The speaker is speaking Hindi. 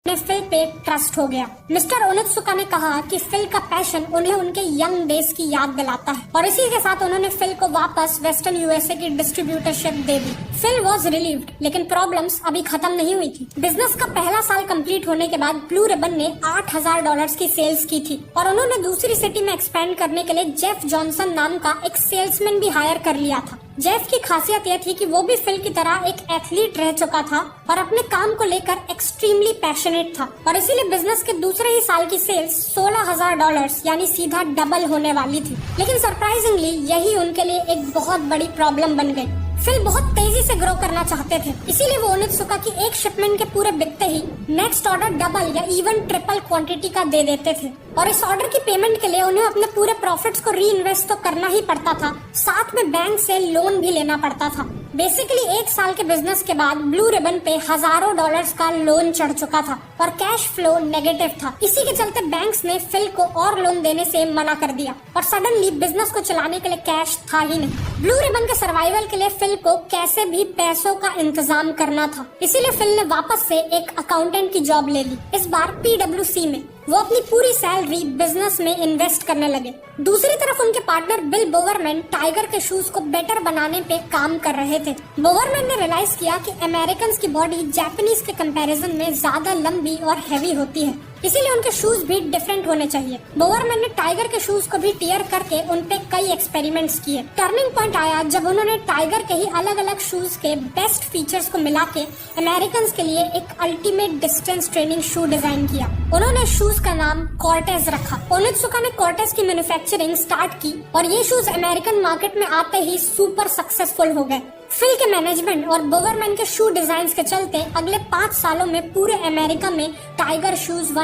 ने फिल पे ट्रस्ट हो गया। मिस्टर ओनित्सुका ने कहा कि फिल का पैशन उन्हें उनके यंग डेज की याद दिलाता है और इसी के साथ उन्होंने फिल को वापस वेस्टर्न यूएसए की डिस्ट्रीब्यूटरशिप दे दी। फिल वॉज रिलीव्ड, लेकिन प्रॉब्लम्स अभी खत्म नहीं हुई थी। बिजनेस का पहला साल कंप्लीट होने के बाद ब्लू रिबन ने $8,000 की सेल्स की थी और उन्होंने दूसरी सिटी में एक्सपेंड करने के लिए जेफ जॉनसन नाम का एक सेल्समैन भी हायर कर लिया था। जेफ की खासियत यह थी कि वो भी फिल की तरह एक एथलीट रह चुका था और अपने काम को लेकर एक्सट्रीमली पैशनेट था और इसीलिए बिजनेस के दूसरे ही साल की सेल्स $16,000 यानी सीधा डबल होने वाली थी। लेकिन सरप्राइजिंगली यही उनके लिए एक बहुत बड़ी प्रॉब्लम बन गई। फिल बहुत तेजी से ग्रो करना चाहते थे, इसीलिए वो ओनित्सुका की एक शिपमेंट के पूरे बिकते ही नेक्स्ट ऑर्डर डबल या इवन ट्रिपल क्वांटिटी का दे देते थे और इस ऑर्डर की पेमेंट के लिए उन्हें अपने पूरे प्रॉफिट्स को री इन्वेस्ट तो करना ही पड़ता था, साथ में बैंक से लोन भी लेना पड़ता था। बेसिकली एक साल के बिजनेस के बाद ब्लू रिबन पे हजारों डॉलर्स का लोन चढ़ चुका था और कैश फ्लो नेगेटिव था। इसी के चलते बैंक्स ने फिल को और लोन देने से मना कर दिया और सडनली बिजनेस को चलाने के लिए कैश था ही नहीं। ब्लू रिबन के सर्वाइवल के लिए फिल को कैसे भी पैसों का इंतजाम करना था, इसीलिए फिल ने वापस से एक अकाउंटेंट की जॉब ले ली, इस बार PwC में। वो अपनी पूरी सैलरी बिजनेस में इन्वेस्ट करने लगे। दूसरी तरफ उनके पार्टनर बिल बोवरमैन टाइगर के शूज को बेटर बनाने पे काम कर रहे थे। बोवरमैन ने रियलाइज किया कि अमेरिकन की बॉडी जापानीज के कंपैरिजन में ज्यादा लंबी और हैवी होती है, इसीलिए उनके शूज भी डिफरेंट होने चाहिए। बोवरमैन ने टाइगर के शूज को भी टियर करके उनपे कई एक्सपेरिमेंट्स किए। टर्निंग पॉइंट आया जब उन्होंने टाइगर के ही अलग अलग शूज के बेस्ट फीचर्स को मिला के अमेरिकन के लिए एक अल्टीमेट डिस्टेंस ट्रेनिंग शू डिजाइन किया। उन्होंने शूज का नाम कॉर्टेज रखा। ओनित्सुका ने कॉर्टेज की मैन्युफैक्चरिंग स्टार्ट की और ये शूज अमेरिकन मार्केट में आते ही सुपर सक्सेसफुल हो गए। फिल के मैनेजमेंट और बोवरमैन के शू डिजाइन के चलते अगले 5 सालों में पूरे अमेरिका में टाइगर शूज